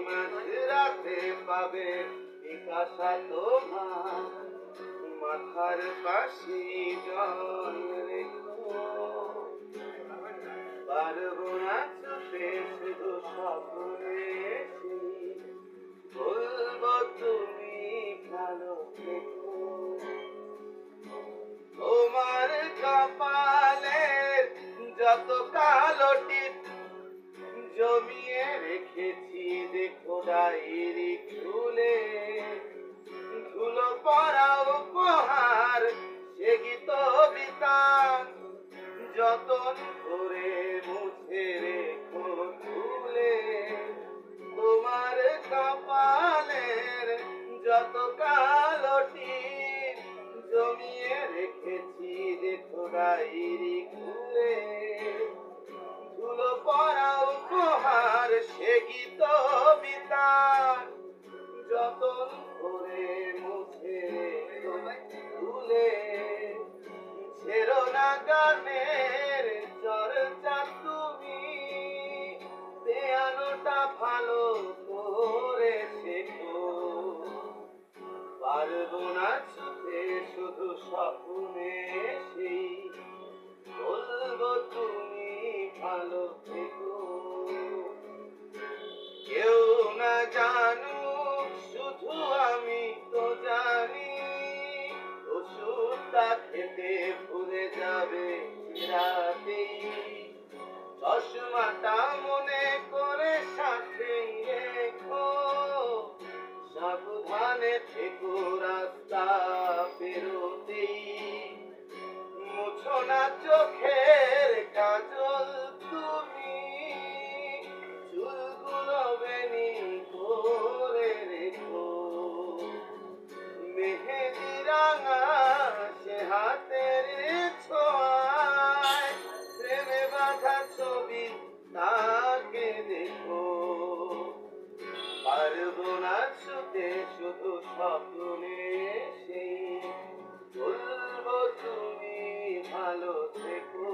মাঝরাতে পাবে পিপাসা তোমার, মাথার পাশে জল রেখো। পারবো না ছুটে শুধু স্বপ্নে বলবো তুমি ভালো থেকো। তোমার কপালের যত কালো টিপ জমিয়ে রেখেছি দেখো ডায়েরি খুলে, ধুলো পড়া উপহার সে গীত বিতান যতন করে মুছে রেখো তুলে। তোমার কপালের যত কালো টিপ জমিয়ে রেখেছি দেখো ডায়েরি খুলে, ধুলো পড়া উপহার সে গীত বিতান যতন করে মুছে তুলে। ছেড়ো না গানের চর্চা তুমি, পিয়ানোটা ভালো করে শেখো। পারবো না ছুটে শুধু স্বপ্নে সেই বলবো তুমি ভালো থেকো। কেউ না জানুক শুধু আমি তো জানি, ওষুধটা খেতে ভুলে যাবে রাতেই। চশমাটা মনে করে সাথেই রেখো, সাবধানে থেকো রাস্তা বেরোতেই। মুছো না চোখের কাজল তুমি, চুলগুলো বেনি করে রেখো। মেহেদি রাঙা সে হাতের ছোঁয়ায় প্রেমে বাঁধা ছবি তাকে দেখো। পারবো না ছুটে শুধু স্বপ্নে সেই বলবো তুমি ভালো থেকো।